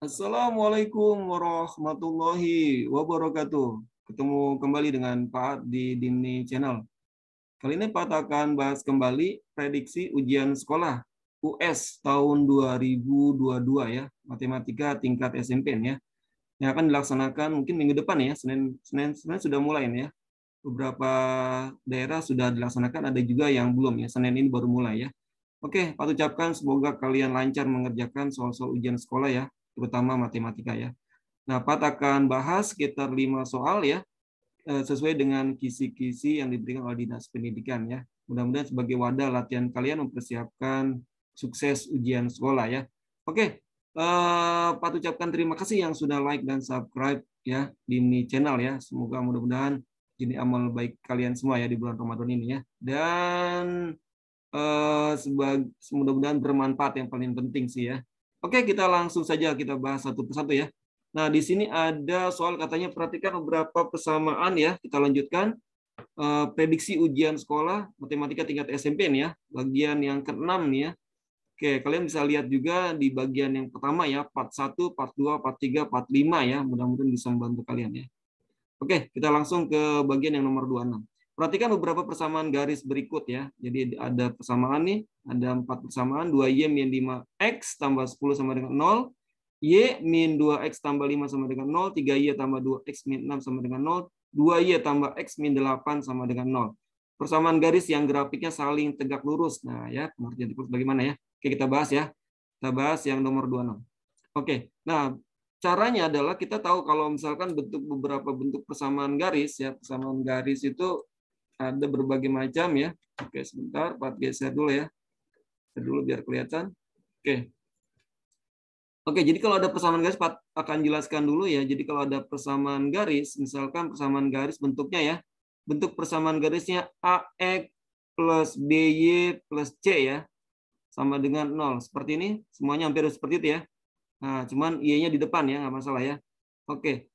Assalamualaikum warahmatullahi wabarakatuh. Ketemu kembali dengan Pak di Dini Channel. Kali ini Pak akan bahas kembali prediksi ujian sekolah US tahun 2022 ya, matematika tingkat SMP ya. Yang akan dilaksanakan mungkin minggu depan ya, Senin sudah mulai ya. Beberapa daerah sudah dilaksanakan, ada juga yang belum ya. Senin ini baru mulai ya. Oke, Pak ucapkan semoga kalian lancar mengerjakan soal-soal ujian sekolah ya, terutama matematika ya. Nah, Pat akan bahas sekitar 5 soal ya, sesuai dengan kisi-kisi yang diberikan oleh Dinas Pendidikan ya. Mudah-mudahan sebagai wadah latihan kalian mempersiapkan sukses ujian sekolah ya. Oke, Pat ucapkan terima kasih yang sudah like dan subscribe ya di ini channel ya. Semoga mudah-mudahan ini amal baik kalian semua ya di bulan Ramadan ini ya. Dan mudah-mudahan bermanfaat yang paling penting sih ya. Oke, kita langsung saja kita bahas satu persatu ya. Nah, di sini ada soal katanya perhatikan beberapa persamaan ya. Kita lanjutkan prediksi ujian sekolah matematika tingkat SMP nih ya, bagian yang ke-6 nih ya. Oke, kalian bisa lihat juga di bagian yang pertama ya, part 1, part 2, part 3, part 5 ya. Mudah-mudahan bisa membantu kalian ya. Oke, kita langsung ke bagian yang nomor 26. Perhatikan beberapa persamaan garis berikut ya. Jadi ada persamaan nih, ada 4 persamaan, 2Y min 5X tambah 10 sama dengan 0, Y min 2X tambah 5 sama dengan 0, 3Y tambah 2X min 6 sama dengan 0, 2Y tambah X min 8 sama dengan 0. Persamaan garis yang grafiknya saling tegak lurus. Nah ya, pengertian tegak lurus bagaimana ya? Oke, kita bahas ya. Kita bahas yang nomor 26. Oke, nah caranya adalah kita tahu kalau misalkan beberapa bentuk persamaan garis ya, persamaan garis itu ada berbagai macam ya. Oke, sebentar, Pak geser dulu ya. Geser dulu biar kelihatan. Oke. Oke, jadi kalau ada persamaan garis Pak akan jelaskan dulu ya. Jadi kalau ada persamaan garis, misalkan persamaan garis bentuknya ya. Bentuk persamaan garisnya AX plus BY plus C ya. Sama dengan 0. Seperti ini, semuanya hampir seperti itu ya. Nah, cuman Y-nya di depan ya, nggak masalah ya. Oke,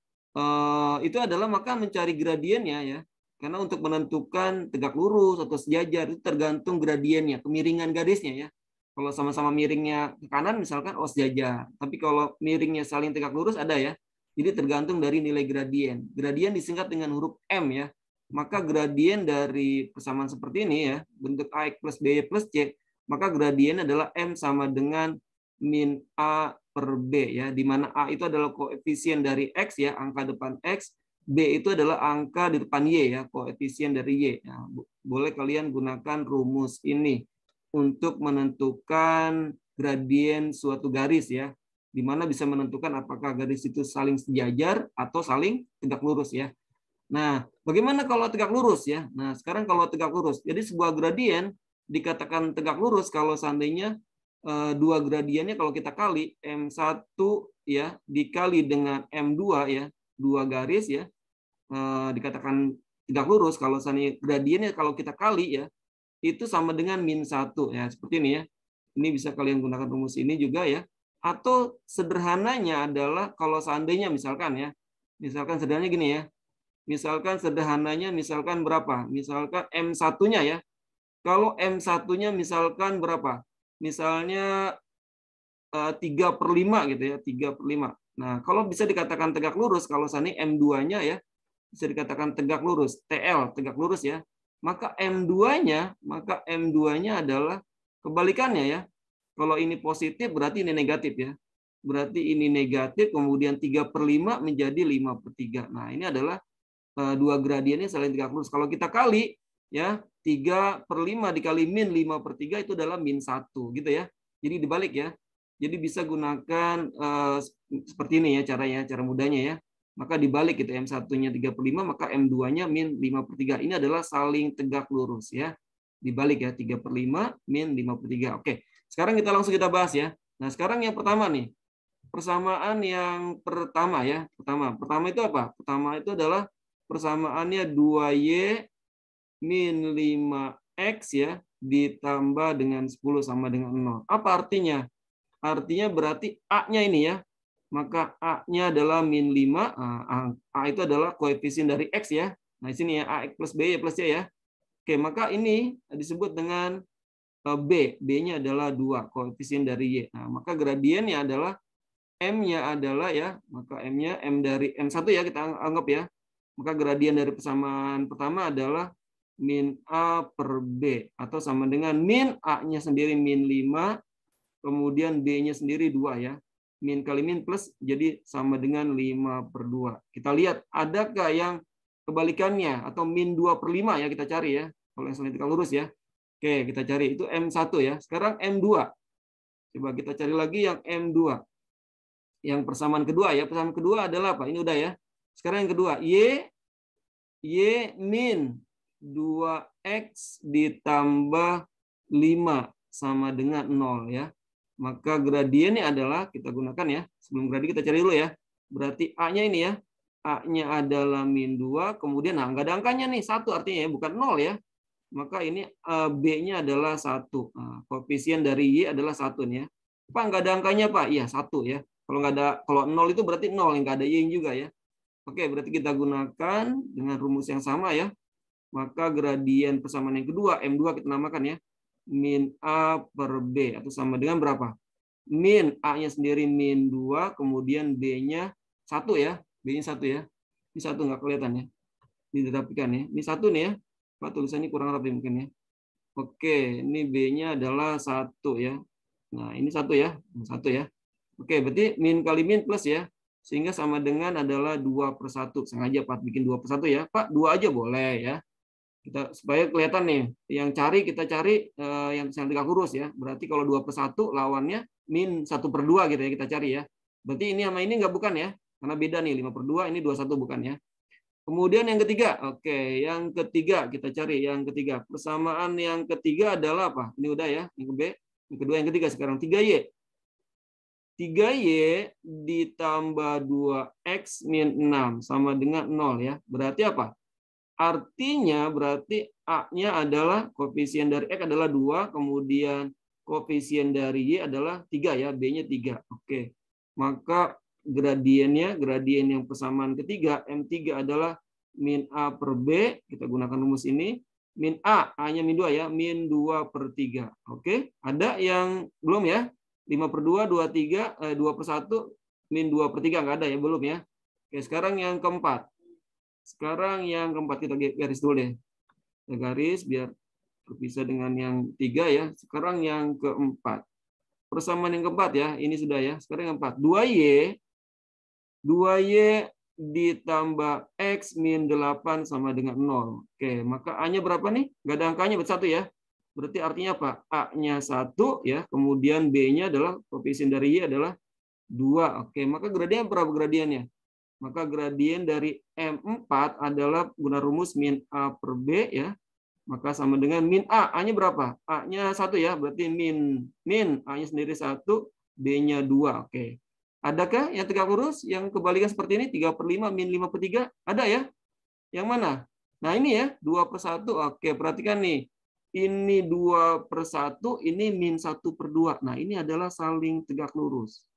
itu adalah maka mencari gradiennya ya. Karena untuk menentukan tegak lurus atau sejajar itu tergantung gradiennya, kemiringan garisnya ya. Kalau sama-sama miringnya ke kanan misalkan oh sejajar. Tapi kalau miringnya saling tegak lurus ada ya. Jadi tergantung dari nilai gradien. Gradien disingkat dengan huruf M ya. Maka gradien dari persamaan seperti ini ya, bentuk AX plus BY plus C, maka gradien adalah M sama dengan min A per B ya, di mana A itu adalah koefisien dari X ya, angka depan X, B itu adalah angka di depan Y ya, koefisien dari Y. Nah, boleh kalian gunakan rumus ini untuk menentukan gradien suatu garis ya, di mana bisa menentukan apakah garis itu saling sejajar atau saling tegak lurus ya. Nah, bagaimana kalau tegak lurus ya? Nah, sekarang kalau tegak lurus, jadi sebuah gradien dikatakan tegak lurus kalau seandainya dua gradiennya kalau kita kali M1 ya dikali dengan M2 ya, dua garis ya, dikatakan tegak lurus kalau seandainya gradiennya kalau kita kali ya itu sama dengan -1 ya, seperti ini ya. Ini bisa kalian gunakan rumus ini juga ya. Atau sederhananya adalah kalau seandainya misalkan sederhananya gini ya. Misalkan sederhananya misalkan berapa? Misalkan M1-nya ya. Kalau M1-nya misalkan berapa? Misalnya 3/5 gitu ya, 3/5. Nah, kalau bisa dikatakan tegak lurus, kalau seandainya M2-nya ya, bisa dikatakan tegak lurus, TL, tegak lurus ya, maka M2-nya adalah kebalikannya ya. Kalau ini positif, berarti ini negatif ya. Berarti ini negatif, kemudian 3/5 menjadi 5/3. Nah, ini adalah dua gradiennya saling tegak lurus. Kalau kita kali, ya 3/5 dikali min 5/3 itu adalah -1 gitu ya. Jadi dibalik ya. Jadi bisa gunakan seperti ini ya caranya, cara mudahnya ya. Maka dibalik gitu, M1-nya 3/5, maka M2-nya min 5/3. Ini adalah saling tegak lurus ya. Dibalik ya, 3/5 min 5/3. Oke, sekarang kita langsung kita bahas ya. Nah, sekarang yang pertama nih. Persamaan yang pertama ya. Pertama itu apa? Pertama itu adalah persamaannya 2Y min 5X ya ditambah dengan 10 sama dengan 0. Apa artinya? Artinya berarti A-nya ini ya. Maka A-nya adalah min 5. A itu adalah koefisien dari X ya. Nah, di sini ya AX plus B plus C ya. Oke, maka ini disebut dengan B. B-nya adalah 2, koefisien dari Y. Nah, maka gradiennya adalah M-nya adalah ya, maka M-nya M dari M1 ya kita anggap ya. Maka gradien dari persamaan pertama adalah min A per B atau sama dengan min A-nya sendiri min 5, kemudian B-nya sendiri 2 ya. Min kali min plus jadi sama dengan 5 per 2. Kita lihat adakah yang kebalikannya atau min 2 per 5 ya kita cari ya. Kalau yang simetrik lurus ya. Oke, kita cari itu M1 ya. Sekarang M2. Coba kita cari lagi yang M2. Yang persamaan kedua ya. Persamaan kedua adalah apa? Ini udah ya. Sekarang yang kedua, Y min 2X ditambah 5 sama dengan 0 ya. Maka gradiennya adalah, kita gunakan ya. Sebelum gradien kita cari dulu ya. Berarti A-nya ini ya. A-nya adalah min 2, kemudian nah nggak ada angkanya nih, 1 artinya ya, bukan 0 ya. Maka ini B-nya adalah 1. Nah, koefisien dari Y adalah 1 nih ya. Pak, nggak ada angkanya Pak? Iya, 1 ya. Kalau 0 itu berarti 0, nggak ada Y juga ya. Oke, berarti kita gunakan dengan rumus yang sama ya. Maka gradien persamaan yang kedua, M2 kita namakan ya. Min A per B. Atau sama dengan berapa? Min A-nya sendiri min 2, kemudian B-nya 1 ya. B-nya 1 ya. Ini 1 nggak kelihatan ya. Dirapikan ya. Ini 1 nih ya. Pak, tulisannya kurang rapi mungkin ya. Oke, ini B-nya adalah 1 ya. Nah, ini 1 ya. 1 ya. Oke, berarti min kali min plus ya. Sehingga sama dengan adalah 2/1. Sengaja Pak bikin 2/1 ya. Pak, 2 aja boleh ya. Kita supaya kelihatan nih. Yang kita cari yang tegak lurus ya. Berarti kalau 2/1 lawannya min 1/2 gitu ya kita cari ya. Berarti ini sama ini nggak bukan ya. Karena beda nih 5/2 ini 21 bukan ya. Kemudian yang ketiga. Oke, yang ketiga kita cari yang ketiga. Persamaan yang ketiga adalah apa? Ini udah ya. Yang B. Yang kedua yang ketiga sekarang 3Y. 3Y ditambah 2X min 6 sama dengan 0 ya. Berarti apa? Artinya berarti A-nya adalah koefisien dari X adalah 2, kemudian koefisien dari Y adalah 3 ya, B-nya 3. Oke. Maka gradien yang persamaan ketiga, M3 adalah min A per B, kita gunakan rumus ini, min A-nya min 2 ya, min 2/3. Oke, ada yang belum ya? 5/2, 2/1, min 2/3 nggak ada ya, belum ya. Oke, sekarang yang keempat. Kita garis dulu deh. Kita garis biar terpisah dengan yang 3 ya. Sekarang yang keempat. Persamaan yang keempat ya, ini sudah ya. Sekarang yang keempat. 2Y ditambah X min 8 sama dengan 0. Oke, maka A-nya berapa nih? Nggak ada angkanya, berarti 1 ya. Berarti artinya apa? A-nya 1 ya, kemudian B-nya adalah koefisien dari Y adalah 2. Oke, maka gradiennya berapa gradiennya? Maka gradien dari M4 adalah guna rumus min A per B ya. Maka sama dengan min A. A-nya berapa? A-nya 1 ya, berarti min A-nya sendiri 1, B-nya 2. Oke. Adakah yang tegak lurus yang kebalikan seperti ini? 3/5 min 5/3? Ada ya? Yang mana? Nah ini ya, 2/1. Oke, perhatikan nih. Ini 2/1, ini min 1/2. Nah ini adalah saling tegak lurus.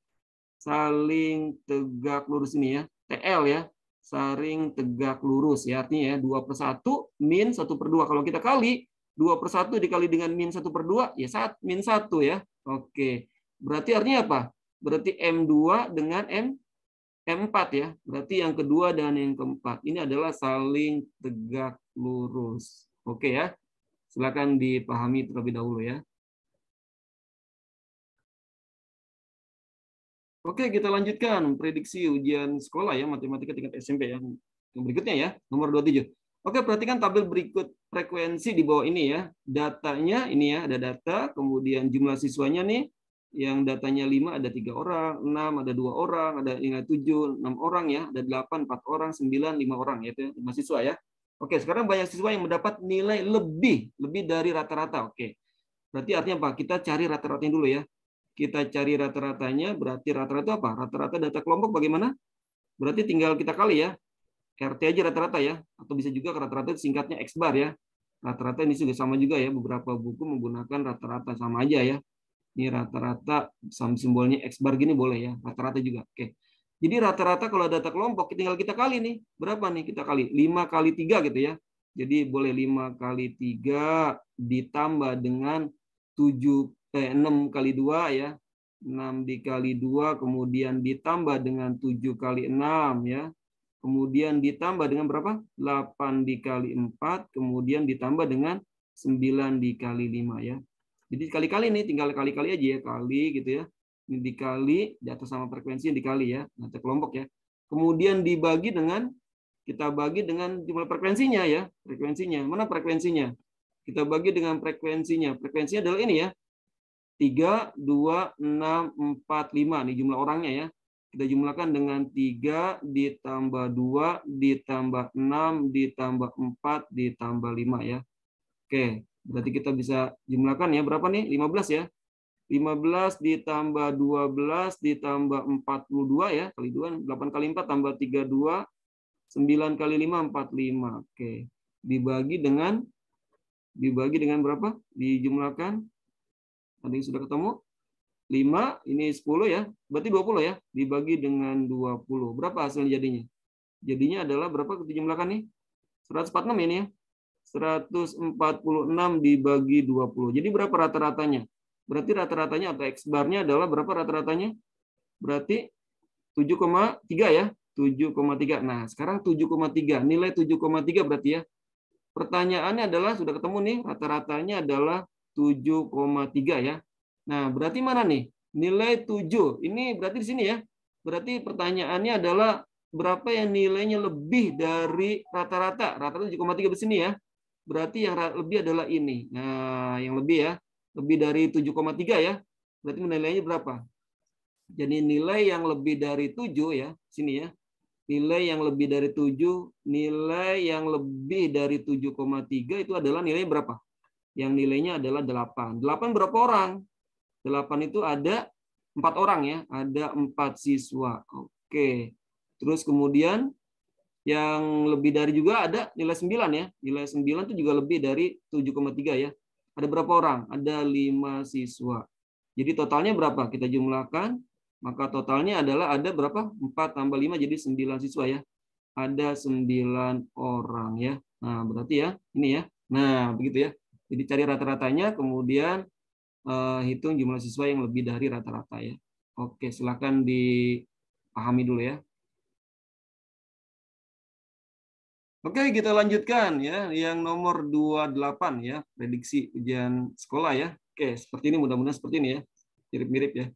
Saling tegak lurus ini ya. TL ya. Saling tegak lurus ya. Artinya ya, 2/1 min 1/2. Kalau kita kali, 2/1 dikali dengan min 1/2, ya min 1 ya. Oke. Berarti artinya apa? Berarti M2 dengan M4 ya. Berarti yang kedua dan yang keempat. Ini adalah saling tegak lurus. Oke ya. Silakan dipahami terlebih dahulu ya. Oke, kita lanjutkan prediksi ujian sekolah ya, matematika tingkat SMP ya. Yang berikutnya ya, nomor 27. Oke, perhatikan tabel berikut frekuensi di bawah ini ya. Datanya ini ya, ada data, kemudian jumlah siswanya nih, yang datanya 5 ada 3 orang, 6 ada 2 orang, ada 7, 6 orang ya, ada 8, 4 orang, 9, 5 orang ya, itu 5 siswa ya. Oke, sekarang banyak siswa yang mendapat nilai lebih dari rata-rata. Oke. Berarti artinya apa? Kita cari rata-ratanya dulu ya. Kita cari rata-ratanya, berarti rata-rata apa? Rata-rata data kelompok bagaimana? Berarti tinggal kita kali ya. RT aja rata-rata ya. Atau bisa juga rata-rata singkatnya X bar ya. Rata-rata ini juga sama juga ya. Beberapa buku menggunakan rata-rata sama aja ya. Ini rata-rata simbolnya X bar gini boleh ya. Rata-rata juga. Oke. Jadi rata-rata kalau data kelompok tinggal kita kali nih. Berapa nih kita kali? 5 kali 3 gitu ya. Jadi boleh 5 kali 3 ditambah dengan 6 kali 2 ya. 6 dikali 2, kemudian ditambah dengan 7 kali 6 ya. Kemudian ditambah dengan berapa? 8 dikali 4, kemudian ditambah dengan 9 dikali 5 ya. Jadi kali-kali nih, tinggal kali-kali aja ya, kali gitu ya. Ini dikali, di atas sama frekuensi dikali ya, nah kelompok ya. Kemudian dibagi dengan, kita bagi dengan jumlah frekuensinya ya, frekuensinya. Mana frekuensinya? Kita bagi dengan frekuensinya. Frekuensinya adalah ini ya, 3, 2, 6, 4, 5. Ini jumlah orangnya ya. Kita jumlahkan dengan 3 ditambah 2 ditambah 6 ditambah 4 ditambah 5 ya. Oke, berarti kita bisa jumlahkan ya, berapa nih? 15 ya. 15 ditambah 12 ditambah 42 ya, kali 2, 8 kali 4 tambah 32, 9 kali 5, 45. Oke, dibagi dengan berapa? Dijumlahkan. Tadi sudah ketemu? 5, ini 10 ya. Berarti 20 ya. Dibagi dengan 20. Berapa hasilnya jadinya? Jadinya adalah berapa kita jumlahkan nih? 146 ini ya. 146 dibagi 20. Jadi berapa rata-ratanya? Berarti rata-ratanya atau X-bar-nya adalah berapa rata-ratanya? Berarti 7,3 ya. 7,3. Nah, sekarang 7,3. Nilai 7,3 berarti ya. Pertanyaannya adalah, sudah ketemu nih, rata-ratanya adalah 7,3 ya. Nah, berarti mana nih? Nilai 7. Ini berarti di sini ya. Berarti pertanyaannya adalah berapa yang nilainya lebih dari rata-rata. Rata-rata 7,3 di sini ya. Berarti yang lebih adalah ini. Nah, yang lebih ya. Lebih dari 7,3 ya. Berarti nilainya berapa? Jadi nilai yang lebih dari 7 ya. Sini ya. Nilai yang lebih dari 7, nilai yang lebih dari 7,3 itu adalah nilainya berapa? Yang nilainya adalah 8. 8 berapa orang? 8 itu ada 4 orang ya, ada 4 siswa. Oke. Terus kemudian yang lebih dari juga ada nilai 9 ya. Nilai 9 itu juga lebih dari 7,3 ya. Ada berapa orang? Ada 5 siswa. Jadi totalnya berapa? Kita jumlahkan, maka totalnya adalah ada berapa? 4 tambah 5 jadi 9 siswa ya. Ada 9 orang ya. Nah, berarti ya, ini ya. Nah, begitu ya. Jadi cari rata-ratanya, kemudian hitung jumlah siswa yang lebih dari rata-rata ya. Oke, silakan dipahami dulu ya. Oke, kita lanjutkan ya. Yang nomor 28 ya, prediksi ujian sekolah ya. Oke, seperti ini, mudah-mudahan seperti ini ya. Mirip-mirip ya.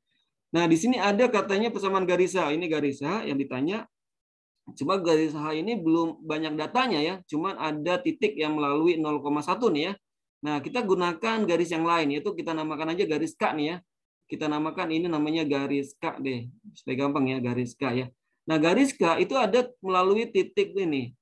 Nah, di sini ada katanya persamaan garis H. Ini garis H yang ditanya. Coba garis H ini belum banyak datanya ya. Cuman ada titik yang melalui 0,1 nih ya. Nah, kita gunakan garis yang lain, yaitu kita namakan aja garis K nih ya. Kita namakan ini namanya garis K deh. Supaya gampang ya, garis K ya. Nah, garis K itu ada melalui titik ini.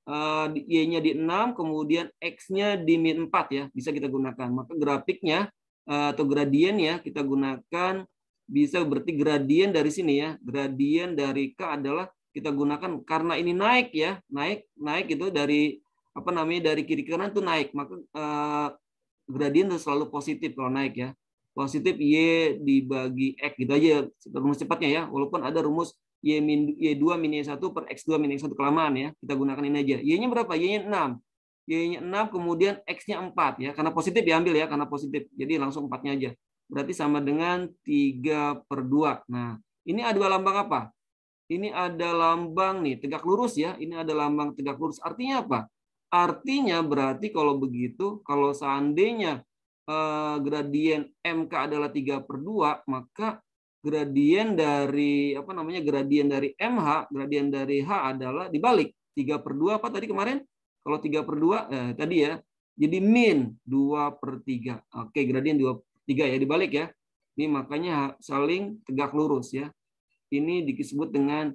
Y-nya di 6, kemudian X-nya di min 4 ya. Bisa kita gunakan. Maka grafiknya atau gradiennya kita gunakan, bisa berarti gradien dari sini ya. Gradien dari K adalah kita gunakan karena ini naik ya. Naik itu dari apa namanya, dari kiri ke kanan itu naik. Maka gradien itu selalu positif kalau naik ya. Positif Y dibagi X gitu aja rumus cepatnya ya. Walaupun ada rumus Y2 min Y1 per X2 min X1 kelamaan ya. Kita gunakan ini aja. Y-nya berapa? Y-nya 6. Y-nya 6 kemudian X-nya 4 ya. Karena positif diambil ya, karena positif. Jadi langsung 4-nya aja. Berarti sama dengan 3/2. Nah, ini ada lambang apa? Ini ada lambang nih, tegak lurus ya. Ini ada lambang tegak lurus. Artinya apa? Artinya berarti kalau begitu, kalau seandainya gradien MK adalah 3/2, maka gradien dari apa namanya, gradien dari MH, gradien dari H adalah dibalik. 3/2 apa tadi kemarin? Kalau 3/2 tadi ya. Jadi min 2/3. Oke, gradien 2/3 ya, dibalik ya. Ini makanya saling tegak lurus ya. Ini disebut dengan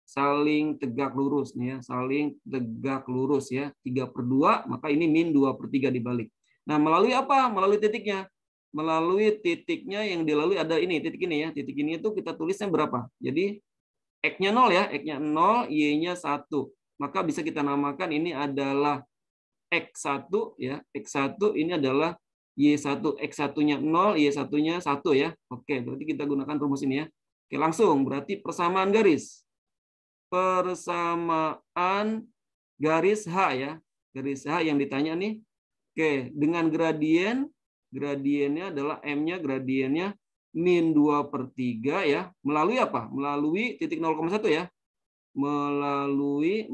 saling tegak lurus nih ya, saling tegak lurus ya. 3/2, maka ini min 2/3 dibalik. Nah, melalui apa? Melalui titiknya. Melalui titiknya yang dilalui ada ini, titik ini ya. Titik ini itu kita tulisnya berapa? Jadi X-nya 0 ya, X-nya 0, Y-nya 1. Maka bisa kita namakan ini adalah X1 ya. X1 ini adalah Y1. X1-nya 0, Y1-nya 1 ya. Oke, berarti kita gunakan rumus ini ya. Oke, langsung berarti persamaan garis. Persamaan garis H ya. Garis H yang ditanya nih. Oke, dengan gradien, gradiennya adalah M-nya, gradiennya min 2/3 ya. Melalui apa? Melalui titik 0,1 ya. Melalui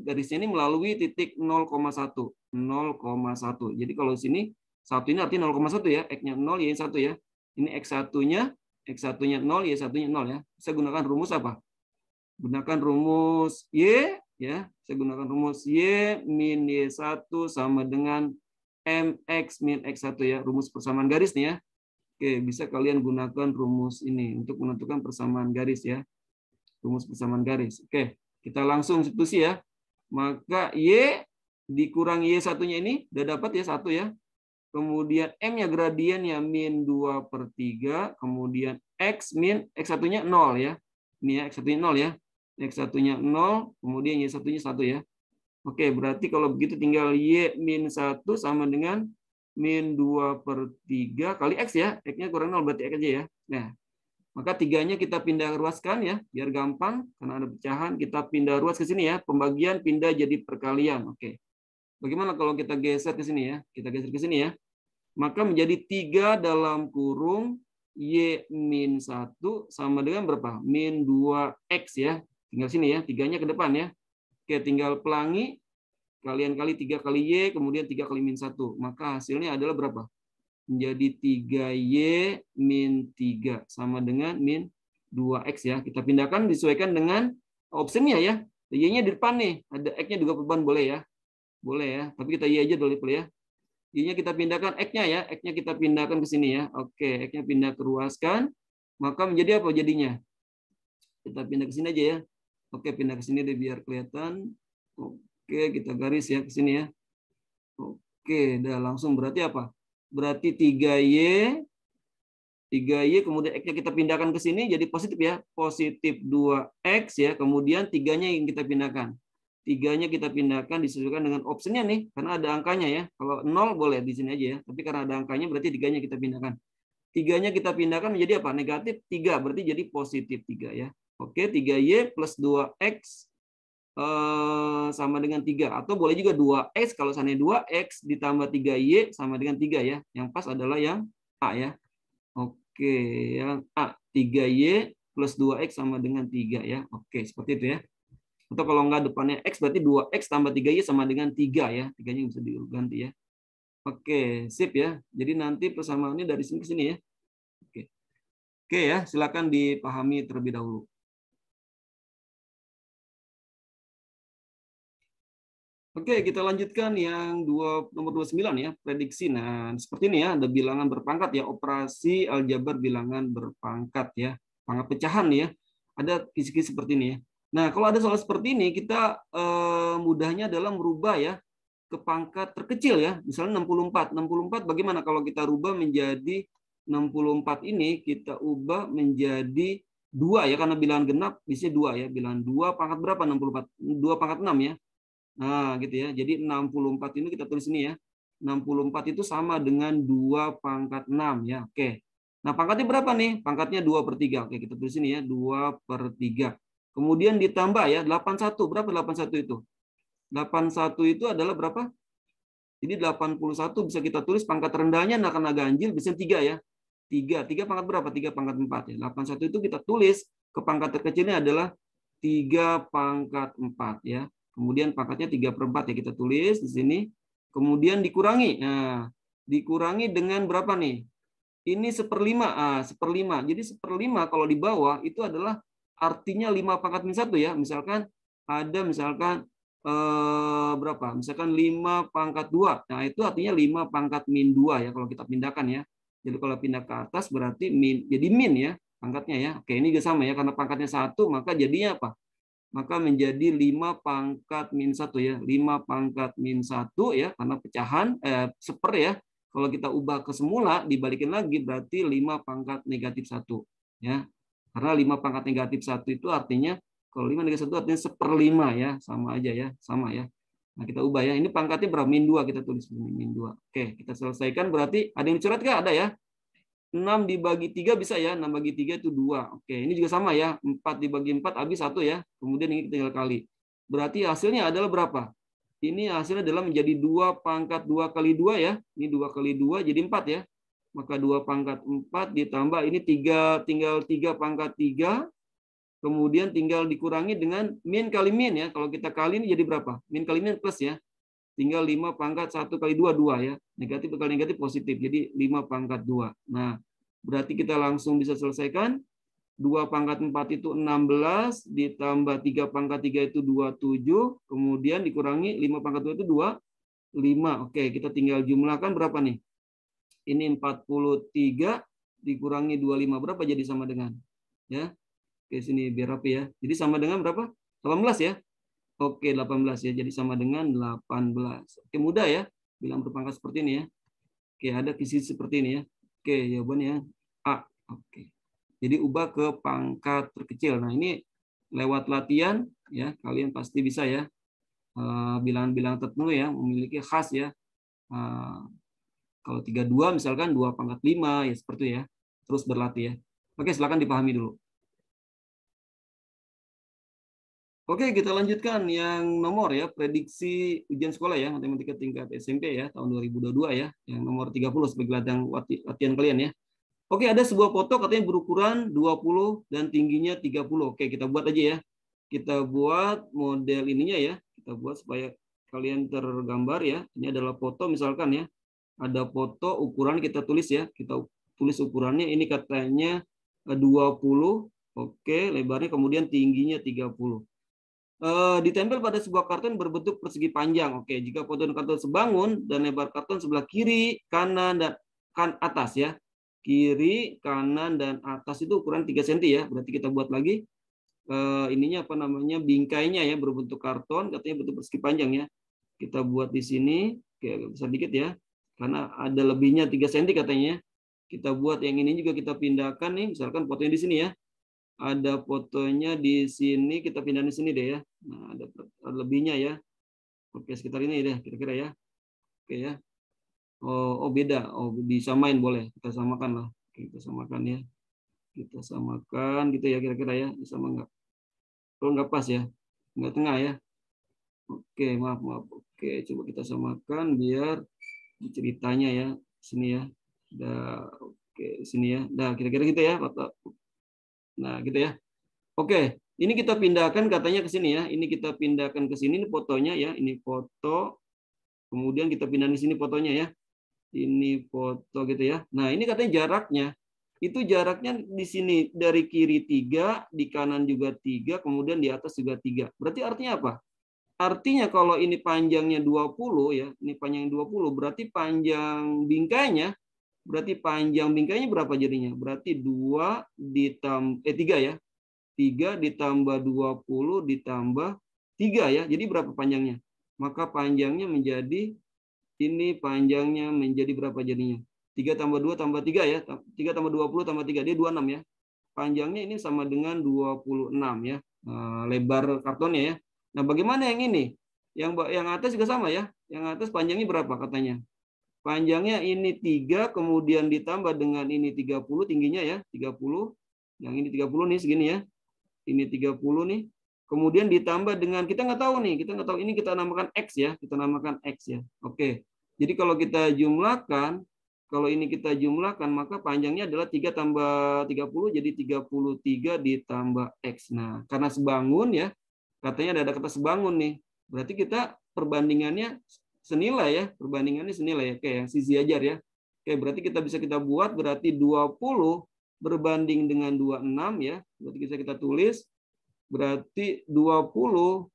garisnya ini melalui titik 0,1. 0,1. Jadi kalau sini 1 ini artinya 0,1 ya. X-nya 0, Y-nya 1 ya. Ini X1-nya 0, Y1-nya 0 ya. Saya gunakan rumus apa? Gunakan rumus Y ya. Saya gunakan rumus Y min Y1 sama dengan MX min X1 ya. Rumus persamaan garis nih ya. Oke, bisa kalian gunakan rumus ini untuk menentukan persamaan garis ya. Rumus persamaan garis. Oke, kita langsung substitusi ya. Maka Y dikurang Y1-nya ini udah dapat ya 1 ya. Kemudian M-nya gradiennya min 2/3, kemudian X min X1-nya 0 ya. Ini ya X1-nya 0 ya. X1-nya 0, kemudian Y1-nya 1 ya. Oke, berarti kalau begitu tinggal Y min 1 sama dengan min 2/3 kali X ya. X-nya kurang 0 berarti X aja ya. Nah, maka 3-nya kita pindah ruaskan ya, biar gampang. Karena ada pecahan, kita pindah ruas ke sini ya. Pembagian pindah jadi perkalian. Oke. Bagaimana kalau kita geser ke sini ya? Kita geser ke sini ya. Maka menjadi 3 dalam kurung Y min 1 sama dengan berapa? Min 2X ya. Tinggal sini ya, 3-nya ke depan ya. Oke, tinggal pelangi. Kalian kali 3 kali Y, kemudian 3 kali min 1. Maka hasilnya adalah berapa? Menjadi 3Y min 3 sama dengan min 2X ya. Kita pindahkan disesuaikan dengan optionnya ya. Y-nya di depan nih. Ada X-nya juga beban boleh ya. Boleh ya. Tapi kita Y aja dulu ya. Y-nya kita pindahkan X-nya ya. X-nya kita pindahkan ke sini ya. Oke, X-nya pindah ke ruaskan. Maka menjadi apa jadinya? Kita pindah ke sini aja ya. Oke, pindah ke sini deh biar kelihatan. Oke, kita garis ya ke sini ya. Oke, udah langsung berarti apa? Berarti 3Y kemudian X-nya kita pindahkan ke sini jadi positif ya. Positif 2X ya. Kemudian 3-nya yang kita pindahkan. 3-nya kita pindahkan disesuaikan dengan optionnya nih. Karena ada angkanya ya. Kalau 0 boleh di sini aja ya. Tapi karena ada angkanya berarti 3-nya kita pindahkan. 3-nya kita pindahkan menjadi apa? Negatif 3. Berarti jadi positif 3 ya. Oke, 3Y plus 2X sama dengan 3. Atau boleh juga 2X. Kalau seandainya 2X ditambah 3Y sama dengan 3 ya. Yang pas adalah yang A ya. Oke, yang A. 3Y plus 2X sama dengan 3 ya. Oke, seperti itu ya. Atau kalau enggak depannya X berarti 2X tambah 3Y sama dengan 3 ya. 3-nya bisa diganti ya. Oke, sip ya. Jadi nanti persamaannya dari sini ke sini ya. Oke. Oke ya, silakan dipahami terlebih dahulu. Oke, kita lanjutkan yang nomor 29 ya, prediksi. Nah, seperti ini ya, ada bilangan berpangkat ya, operasi aljabar bilangan berpangkat ya, pangkat pecahan ya. Ada kisi-kisi seperti ini ya. Nah, kalau ada soal seperti ini, kita mudahnya adalah merubah ya ke pangkat terkecil ya. Misalnya 64. 64 bagaimana kalau kita rubah menjadi 64 ini kita ubah menjadi 2 ya, karena bilangan genap bisa 2 ya. Bilangan 2 pangkat berapa 64? 2 pangkat 6 ya. Nah, gitu ya. Jadi 64 ini kita tulis ini ya. 64 itu sama dengan 2 pangkat 6 ya. Oke. Nah, pangkatnya berapa nih? Pangkatnya 2/3. Oke, kita tulis ini ya, 2/3. Kemudian ditambah ya, 81. Berapa 81 itu? 81 itu adalah berapa? Jadi 81 bisa kita tulis pangkat rendahnya nah karena ganjil bisa 3 ya. 3 pangkat berapa? 3 pangkat 4 ya. 81 itu kita tulis ke pangkat terkecilnya adalah 3 pangkat 4 ya. Kemudian pangkatnya 3/4 ya kita tulis di sini. Kemudian dikurangi. Nah, dikurangi dengan berapa nih? Ini 1/5. 1/5. Jadi 1/5 kalau di bawah itu adalah artinya 5 pangkat min 1 ya. Misalkan ada berapa? Misalkan 5 pangkat 2. Nah, itu artinya 5 pangkat min 2 ya kalau kita pindahkan ya. Jadi kalau pindah ke atas berarti jadi min ya pangkatnya ya. Oke, ini juga sama ya karena pangkatnya 1 maka jadinya apa? Maka menjadi 5 pangkat min 1 ya. 5 pangkat min 1 ya, karena pecahan, seper ya. Kalau kita ubah ke semula, dibalikin lagi, berarti 5 pangkat negatif 1. Ya. Karena 5 pangkat negatif 1 itu artinya, kalau 5 negatif 1 artinya 1/5 ya. Sama aja ya, sama ya. Nah, kita ubah ya. Ini pangkatnya berapa? Min 2 kita tulis. Min 2. Oke, kita selesaikan. Berarti ada yang dicoret nggak? Ada ya. 6 dibagi 3 bisa ya, 6 bagi 3 itu 2. Oke, ini juga sama ya, 4 dibagi 4 habis 1 ya, kemudian ini tinggal kali. Berarti hasilnya adalah berapa? Ini hasilnya adalah menjadi 2 pangkat 2 kali 2 ya, ini 2 kali 2 jadi 4 ya. maka 2 pangkat 4 ditambah ini 3, tinggal 3 pangkat 3, kemudian tinggal dikurangi dengan min kali min ya. Kalau kita kali ini jadi berapa? Min kali min plus ya. Tinggal 5 pangkat 1 kali 2, 2 ya. Negatif kali negatif positif, jadi 5 pangkat 2. Nah, berarti kita langsung bisa selesaikan. 2 pangkat 4 itu 16, ditambah 3 pangkat 3 itu 27, kemudian dikurangi 5 pangkat 2 itu 25. Oke, kita tinggal jumlahkan berapa nih? Ini 43 dikurangi 25 berapa jadi sama dengan? Ya. Oke, sini biar rapi ya. Jadi sama dengan berapa? 18 ya. Oke, 18 ya. Jadi sama dengan 18. Oke, mudah ya. Bilang berpangkat seperti ini ya. Oke, ada kisi seperti ini ya. Oke, jawabannya A. Oke. Jadi ubah ke pangkat terkecil. Nah, ini lewat latihan ya, kalian pasti bisa ya. Bilangan-bilangan tertentu ya, memiliki khas ya. Kalau 32 misalkan 2 pangkat 5 ya seperti itu ya. Terus berlatih ya. Oke, silakan dipahami dulu. Oke, kita lanjutkan yang nomor ya, prediksi ujian sekolah ya, matematika tingkat SMP ya, tahun 2022 ya, yang nomor 30 sebagai latihan kalian ya. Oke, ada sebuah foto katanya berukuran 20 dan tingginya 30. Oke, kita buat aja ya. Kita buat model ininya ya. Kita buat supaya kalian tergambar ya. Ini adalah foto misalkan ya. Ada foto ukuran kita tulis ya. Kita tulis ukurannya ini katanya 20. Oke, lebarnya kemudian tingginya 30. Ditempel pada sebuah karton berbentuk persegi panjang. Oke, jika foto karton sebangun dan lebar karton sebelah kiri, kanan, dan atas ya. Kiri, kanan, dan atas itu ukuran 3 cm ya. Berarti kita buat lagi ininya apa namanya bingkainya ya, berbentuk karton, katanya bentuk persegi panjang ya. Kita buat di sini, oke, besar dikit ya. Karena ada lebihnya 3 cm katanya. Kita buat yang ini juga kita pindahkan nih, misalkan fotonya di sini ya. Ada fotonya di sini, kita pindah di sini deh ya. Nah, ada lebihnya ya. Oke, sekitar ini deh kira-kira ya. Oke ya. Oh, beda. Oh, disamain boleh. Kita samakan lah. Oke, kita samakan ya. Kita samakan gitu ya kira-kira ya. Sama enggak? Kalau enggak pas ya. Enggak tengah ya. Oke, maaf. Oke, coba kita samakan biar ceritanya ya. Sini ya. Oke, sini ya. Nah, kira-kira gitu ya. Nah, gitu ya. Oke, ini kita pindahkan katanya ke sini ya. Ini kita pindahkan ke sini, ini fotonya ya. Ini foto. Kemudian kita pindah di sini fotonya ya. Ini foto gitu ya. Nah, ini katanya jaraknya. Itu jaraknya di sini dari kiri 3, di kanan juga 3, kemudian di atas juga 3. Berarti artinya apa? Artinya kalau ini panjangnya 20 ya, ini panjang 20, berarti panjang bingkainya, berapa jadinya? Berarti 2 ditambah 3 ya. 3 ditambah 20 ditambah 3 ya. Jadi berapa panjangnya? Maka panjangnya menjadi, ini panjangnya menjadi berapa jadinya? 3 tambah 2 tambah 3 ya. 3 tambah 20 tambah 3, dia 26 ya. Panjangnya ini sama dengan 26 ya. Lebar kartonnya ya. Nah, bagaimana yang ini? Yang atas juga sama ya. Yang atas panjangnya berapa katanya? Panjangnya ini 3, kemudian ditambah dengan ini 30, tingginya ya. 30. Yang ini 30 nih, segini ya. Ini 30 nih. Kemudian ditambah dengan, kita nggak tahu nih, ini kita namakan X ya, kita namakan X ya. Oke. Jadi kalau kita jumlahkan, kalau ini kita jumlahkan, maka panjangnya adalah 3 tambah 30, jadi 33 ditambah X. Nah, karena sebangun ya, katanya ada kata sebangun nih. Berarti kita perbandingannya senilai ya, perbandingannya senilai ya. Oke, yang sisi ajar ya. Oke, berarti kita bisa buat, berarti 20 berbanding dengan 26 ya. Berarti bisa kita tulis, berarti 20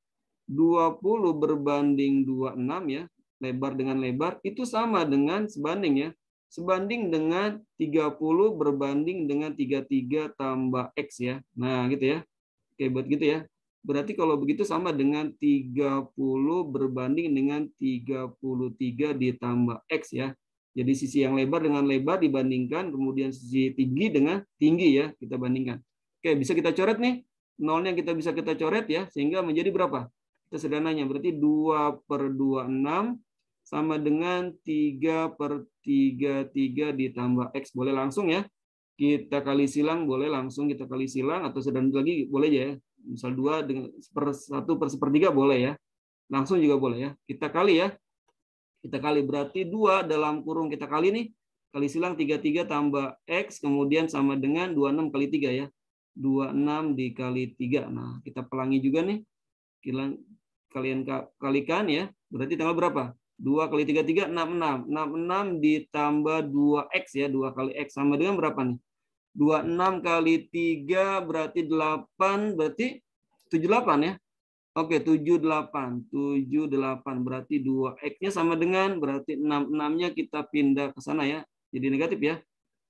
berbanding 26 ya, lebar dengan lebar itu sama dengan sebanding ya. Sebanding dengan 30 berbanding dengan 33 tambah X ya. Nah, gitu ya. Oke, buat gitu ya. Berarti kalau begitu sama dengan 30 berbanding dengan 33 ditambah X ya. Jadi sisi yang lebar dengan lebar dibandingkan, kemudian sisi tinggi dengan tinggi ya, kita bandingkan. Oke, bisa kita coret nih. Nolnya kita bisa kita coret ya, sehingga menjadi berapa? Kita sederhananya, berarti 2/26 sama dengan 3/33 ditambah X. Boleh langsung ya. Kita kali silang, boleh langsung kita kali silang, atau sederhana lagi boleh ya. Misal 2 dengan 1/1/3 boleh ya. Langsung juga boleh ya. Kita kali ya. Kita kali berarti 2 dalam kurung kita kali nih. Kali silang 33 tambah X, kemudian sama dengan 26 kali 3 ya. 26 dikali 3. Nah, kita pelangi juga nih. Kalian kalikan ya. Berarti tanggal berapa? 2 kali 3, 3, 66. 66 ditambah 2X ya. 2 kali X sama dengan berapa nih? 26 kali 3 berarti 8. Berarti 78 ya. Oke, 78. 78 berarti 2X-nya sama dengan berarti 66-nya kita pindah ke sana ya. Jadi negatif ya.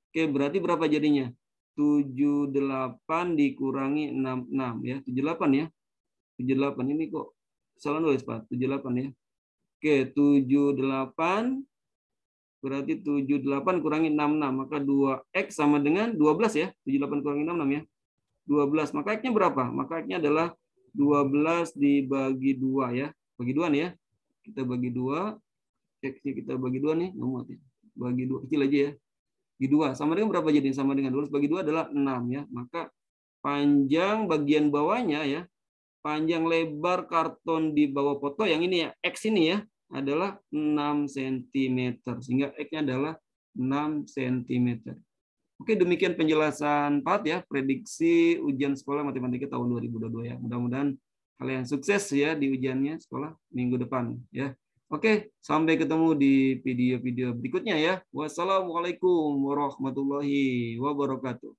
Oke, berarti berapa jadinya? 78 dikurangi 66 ya. 78 ya. 78 ini kok salah nulis Pak. 78 ya. Oke, 78 berarti 78 kurangi 66. Maka 2X sama dengan 12 ya. 78 kurangi 66 ya. 12. Maka X-nya berapa? Maka X-nya adalah 12 dibagi 2 ya. Bagi 2 nih ya. Kita bagi 2. X-nya kita bagi 2 nih. Bagi 2 kecil aja ya. Bagi 2. Sama dengan berapa jadi? Sama dengan 12 bagi 2 adalah 6 ya. Maka panjang bagian bawahnya ya. Panjang lebar karton di bawah foto yang ini ya. X ini ya. Adalah 6 cm. Sehingga X-nya adalah 6 cm. Oke, demikian penjelasan Pat ya, prediksi ujian sekolah matematika tahun 2022 ya. Mudah-mudahan kalian sukses ya di ujiannya sekolah minggu depan ya. Oke, sampai ketemu di video-video berikutnya ya. Wassalamualaikum warahmatullahi wabarakatuh.